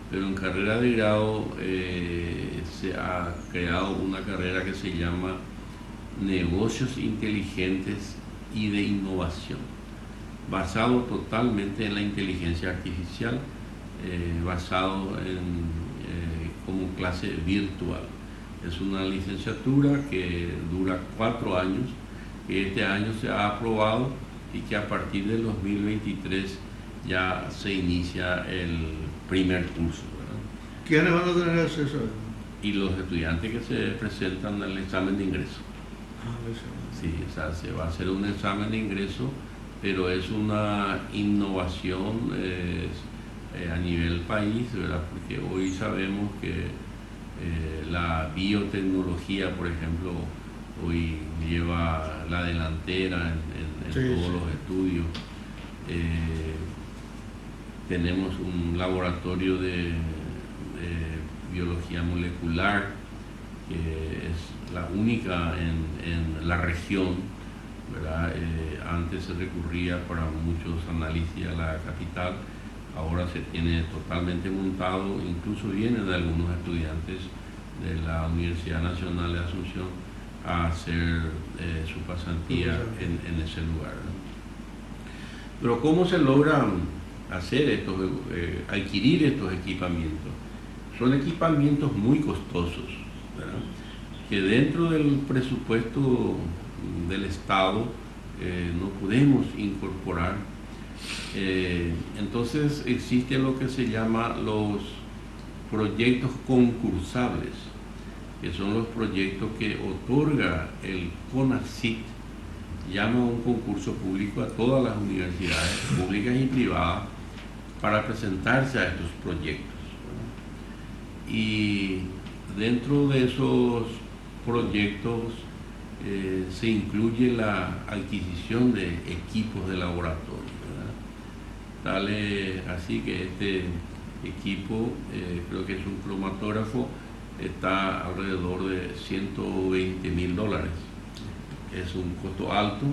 pero en carrera de grado se ha creado una carrera que se llama Negocios Inteligentes y de Innovación, basado totalmente en la inteligencia artificial, basado como clase virtual. Es una licenciatura que dura 4 años, que este año se ha aprobado y que a partir del 2023 ya se inicia el primer curso, ¿verdad? ¿Quiénes van a tener acceso? Y los estudiantes que se presentan al examen de ingreso. Sí, o sea, se va a hacer un examen de ingreso, pero es una innovación a nivel país, ¿verdad? Porque hoy sabemos que la biotecnología, por ejemplo, hoy lleva la delantera en todos los estudios. Tenemos un laboratorio de biología molecular que es la única en la región, ¿verdad? Antes se recurría para muchos análisis a la capital, ahora se tiene totalmente montado, incluso vienen algunos estudiantes de la Universidad Nacional de Asunción a hacer su pasantía en ese lugar, ¿no? Pero ¿cómo se logra hacer adquirir estos equipamientos? Son equipamientos muy costosos, ¿verdad? Que dentro del presupuesto del Estado no podemos incorporar. Entonces existen lo que se llama los proyectos concursables, que son los proyectos que otorga el CONACYT, llama a un concurso público a todas las universidades públicas y privadas para presentarse a estos proyectos. Y dentro de esos proyectos se incluye la adquisición de equipos de laboratorio, ¿verdad? Tal así que este equipo, creo que es un cromatógrafo, está alrededor de $120.000. Es un costo alto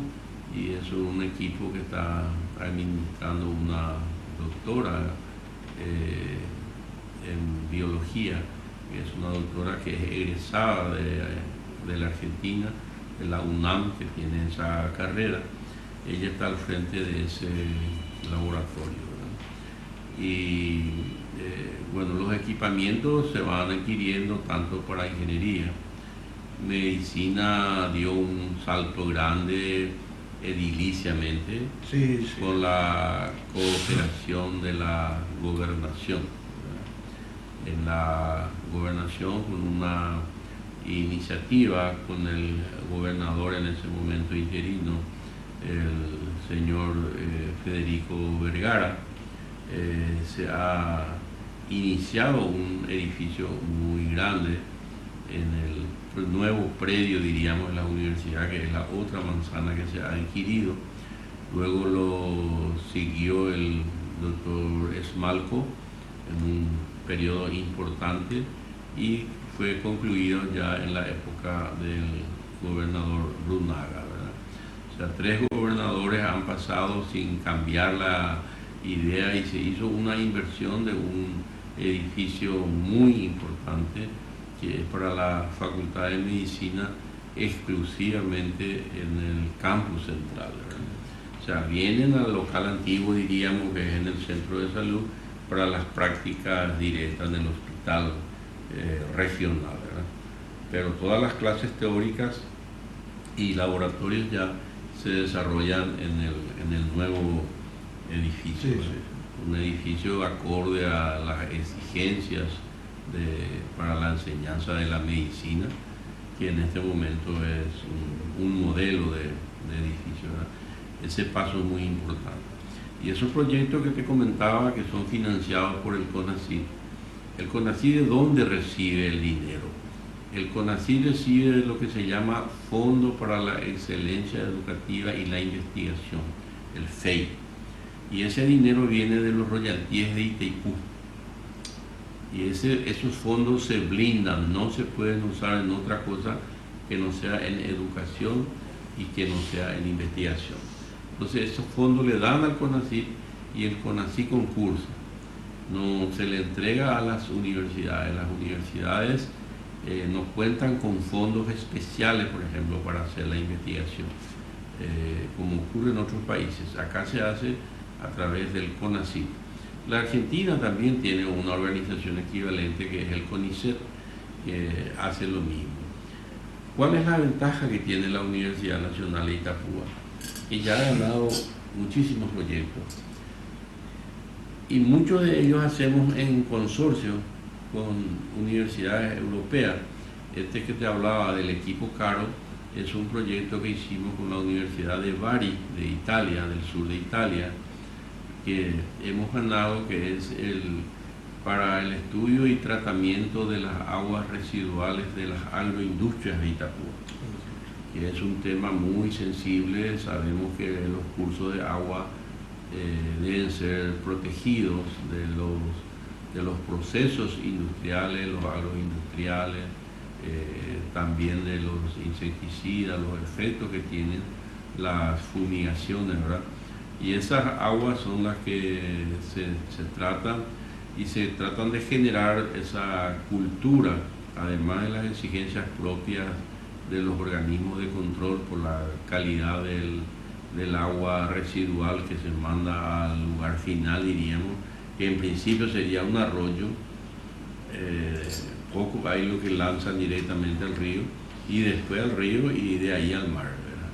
y es un equipo que está administrando una doctora en biología, que es una doctora que es egresada de la Argentina, de la UNAM, que tiene esa carrera. Ella está al frente de ese laboratorio, ¿verdad? Y bueno, los equipamientos se van adquiriendo tanto para ingeniería. Medicina dio un salto grande ediliciamente, con la cooperación de la gobernación, ¿verdad? En la gobernación, con una iniciativa con el gobernador en ese momento interino, el señor Federico Vergara, se ha iniciado un edificio muy grande en el nuevo predio, diríamos, de la universidad, que es la otra manzana que se ha adquirido. Luego lo siguió el doctor Esmalco en un periodo importante y fue concluido ya en la época del gobernador Brunaga, ¿verdad? O sea, 3 gobernadores han pasado sin cambiar la idea y se hizo una inversión de un edificio muy importante que es para la Facultad de Medicina, exclusivamente en el campus central, ¿verdad? O sea, vienen al local antiguo, diríamos, que es en el centro de salud, para las prácticas directas del hospital regional, ¿verdad? Pero todas las clases teóricas y laboratorios ya se desarrollan en el nuevo edificio, un edificio acorde a las exigencias para la enseñanza de la medicina, que en este momento es un modelo de edificio, ¿verdad? Ese paso es muy importante. Y esos proyectos que te comentaba, que son financiados por el CONACYT, ¿el CONACYT de dónde recibe el dinero? El CONACYT recibe lo que se llama Fondo para la Excelencia Educativa y la Investigación, el FEI. Y ese dinero viene de los royalties de Itaipú. Y esos fondos se blindan, no se pueden usar en otra cosa que no sea en educación y que no sea en investigación. Entonces esos fondos le dan al CONACYT y el CONACYT concursa. No se le entrega a las universidades. Las universidades no cuentan con fondos especiales, por ejemplo, para hacer la investigación, como ocurre en otros países. Acá se hace a través del CONACYT. La Argentina también tiene una organización equivalente que es el CONICET, que hace lo mismo. ¿Cuál es la ventaja que tiene la Universidad Nacional de Itapúa? Que ya ha ganado muchísimos proyectos y muchos de ellos hacemos en consorcio con universidades europeas. Este que te hablaba del equipo CARO es un proyecto que hicimos con la Universidad de Bari de Italia, del sur de Italia, que hemos ganado, que es para el estudio y tratamiento de las aguas residuales de las agroindustrias de Itapúa, que es un tema muy sensible. Sabemos que los cursos de agua deben ser protegidos de los procesos industriales, los agroindustriales, también de los insecticidas, los efectos que tienen las fumigaciones, ¿verdad? Y esas aguas son las que se tratan y se tratan de generar esa cultura, además de las exigencias propias de los organismos de control por la calidad del agua residual que se manda al lugar final, diríamos, que en principio sería un arroyo. Poco hay lo que lanzan directamente al río y después al río y de ahí al mar, ¿verdad?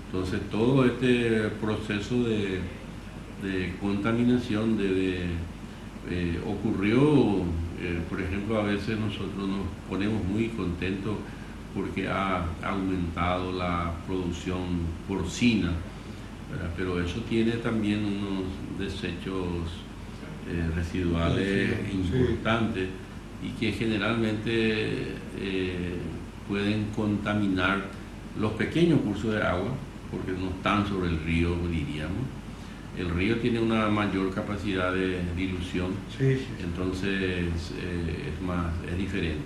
Entonces todo este proceso de contaminación ocurrió, por ejemplo, a veces nosotros nos ponemos muy contentos porque ha aumentado la producción porcina, ¿verdad? Pero eso tiene también unos desechos residuales importantes y que generalmente pueden contaminar los pequeños cursos de agua porque no están sobre el río, diríamos. El río tiene una mayor capacidad de dilución, entonces es diferente.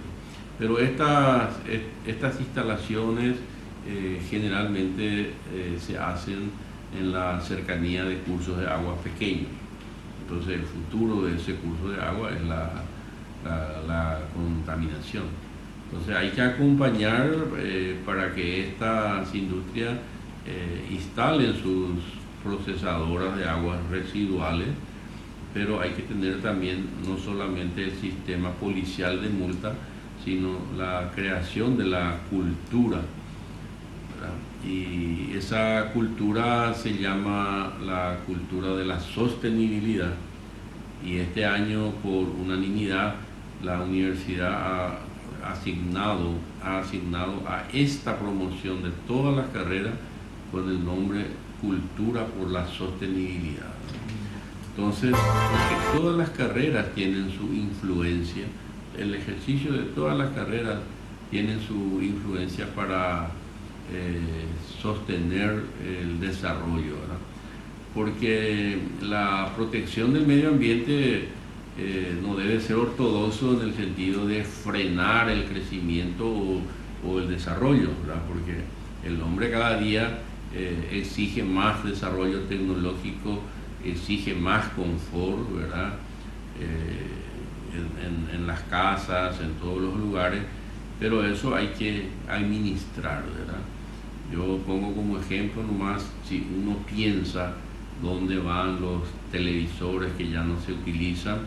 Pero estas instalaciones generalmente se hacen en la cercanía de cursos de agua pequeños. Entonces el futuro de ese curso de agua es la contaminación. Entonces hay que acompañar para que estas industrias instalen sus procesadoras de aguas residuales, pero hay que tener también no solamente el sistema policial de multa, sino la creación de la cultura, ¿verdad? Y esa cultura se llama la cultura de la sostenibilidad, y este año por unanimidad la universidad ha asignado a esta promoción de todas las carreras con el nombre Cultura por la Sostenibilidad. Entonces, porque todas las carreras tienen su influencia, el ejercicio de todas las carreras tienen su influencia para sostener el desarrollo, ¿verdad? Porque la protección del medio ambiente no debe ser ortodoxo en el sentido de frenar el crecimiento o el desarrollo, ¿verdad? Porque el hombre cada día exige más desarrollo tecnológico, exige más confort, ¿verdad? En las casas, en todos los lugares, pero eso hay que administrar, ¿verdad? Yo pongo como ejemplo nomás, si uno piensa dónde van los televisores que ya no se utilizan,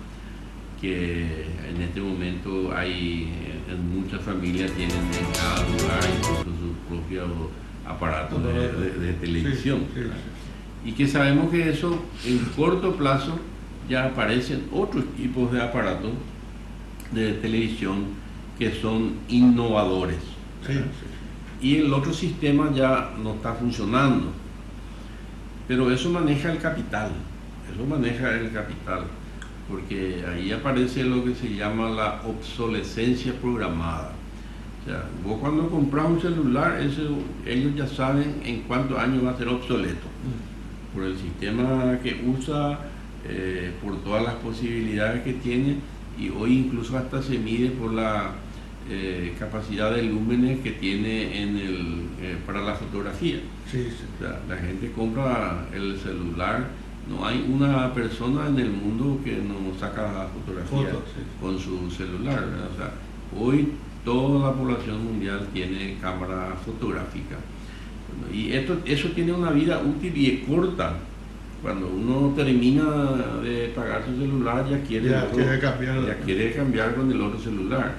que en este momento hay, en muchas familias tienen en cada lugar incluso sus propios aparatos de televisión, y que sabemos que eso en corto plazo ya aparecen otros tipos de aparatos de televisión que son innovadores, y el otro sistema ya no está funcionando, pero eso maneja el capital, porque ahí aparece lo que se llama la obsolescencia programada. O sea, vos cuando compras un celular, ellos ya saben en cuántos años va a ser obsoleto, por el sistema que usa, por todas las posibilidades que tiene, y hoy incluso hasta se mide por la capacidad de lúmenes que tiene para la fotografía. Sí, sí. O sea, la gente compra el celular, no hay una persona en el mundo que no saca fotografía con su celular, ¿verdad? O sea, hoy toda la población mundial tiene cámara fotográfica. Bueno, y eso tiene una vida útil y es corta. Cuando uno termina de pagar su celular ya quiere cambiar con el otro celular.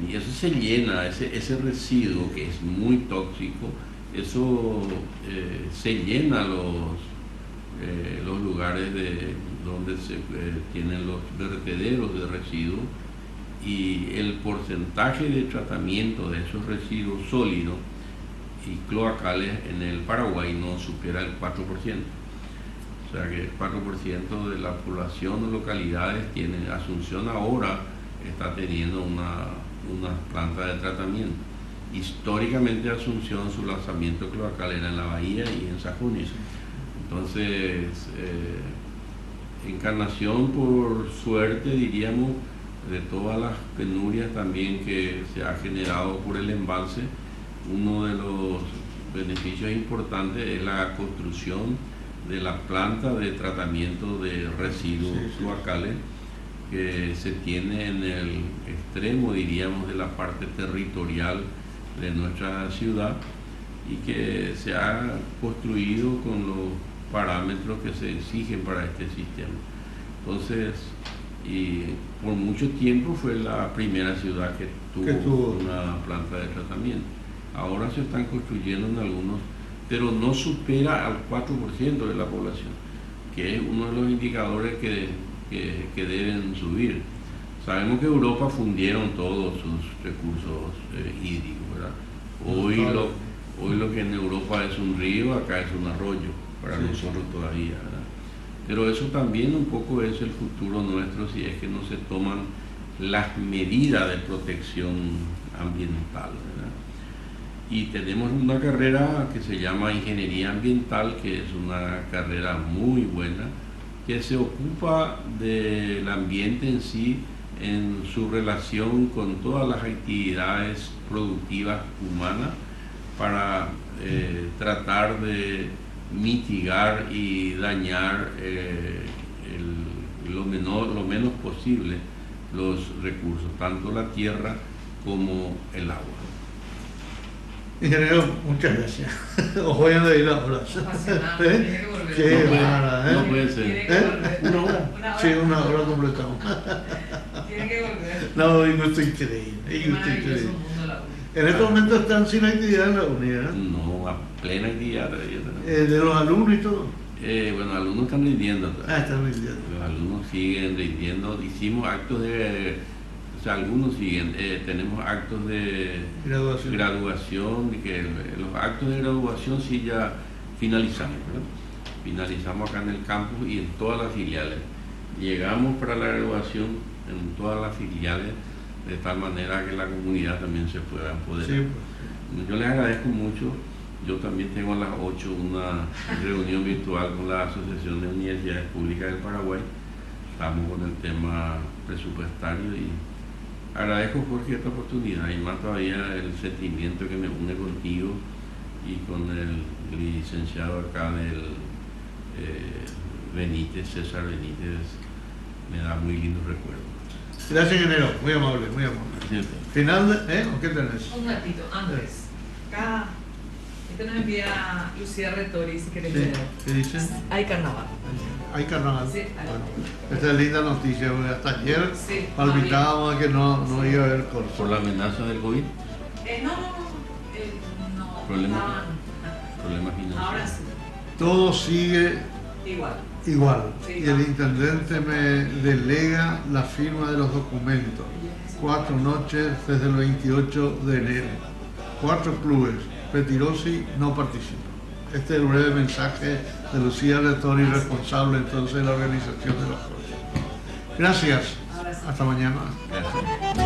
Y eso se llena, ese residuo que es muy tóxico, eso se llena los lugares donde se tienen los vertederos de residuos, y el porcentaje de tratamiento de esos residuos sólidos y cloacales en el Paraguay no supera el 4%. O sea que el 4% de la población o localidades tiene. Asunción ahora está teniendo una planta de tratamiento. Históricamente Asunción, su lanzamiento cloacal era en la Bahía y en Sajones. Entonces, Encarnación, por suerte, diríamos, de todas las penurias también que se ha generado por el embalse, uno de los beneficios importantes es la construcción de la planta de tratamiento de residuos cloacales que se tiene en el extremo, diríamos, de la parte territorial de nuestra ciudad, y que se ha construido con los parámetros que se exigen para este sistema. Entonces, y por mucho tiempo fue la primera ciudad que tuvo una planta de tratamiento. Ahora se están construyendo en algunos, pero no supera al 4% de la población, que es uno de los indicadores que deben subir. Sabemos que Europa fundieron todos sus recursos hídricos, ¿verdad? Hoy lo que en Europa es un río, acá es un arroyo, para nosotros todavía, ¿verdad? Pero eso también un poco es el futuro nuestro, si es que no se toman las medidas de protección ambiental, ¿verdad? Y tenemos una carrera que se llama Ingeniería Ambiental, que es una carrera muy buena, que se ocupa del ambiente en sí, en su relación con todas las actividades productivas humanas, para tratar de mitigar y dañar lo menos posible los recursos, tanto la tierra como el agua. Ingeniero, muchas gracias. Os voy a dar la hora. No puede ser. ¿Una hora? Sí, una hora completamos. Tiene que volver. No, y no estoy increíble. En estos momentos están sin actividad en la unidad. No, a plena actividad. De los alumnos y todo. Bueno, alumnos están rindiendo. Están rindiendo. Los alumnos siguen rindiendo. Hicimos actos o sea, algunos siguen. Tenemos actos de graduación, que los actos de graduación sí ya finalizamos, ¿verdad? Finalizamos acá en el campus y en todas las filiales. Llegamos para la graduación en todas las filiales, de tal manera que la comunidad también se pueda empoderar. Sí, pues. Yo les agradezco mucho. Yo también tengo a las 8 una reunión virtual con la Asociación de Universidades Públicas del Paraguay. Estamos con el tema presupuestario y agradezco, Jorge, esta oportunidad, y más todavía el sentimiento que me une contigo y con el licenciado acá del Benítez, César Benítez. Me da muy lindos recuerdos. Gracias, ingeniero. Muy amable, muy amable. Sí. Final, ¿o qué tenés? Un ratito, antes. Acá, este nos envía Lucía Retori, si querés leer. ¿Qué dice? Hay carnaval. Hay carnaval. Sí, bueno, esta es linda noticia, porque hasta ayer palpitábamos que no iba a haber curso. ¿Por la amenaza del COVID? No. ¿Problemas financieros? Ahora sí. Todo sigue igual. Sí, y el intendente me delega la firma de los documentos. 4 noches desde el 28 de enero. 4 clubes. Petirosi no participa. Este es el breve mensaje de Lucía Retori, responsable entonces de la organización de los cursos. Gracias. Hasta mañana. Gracias.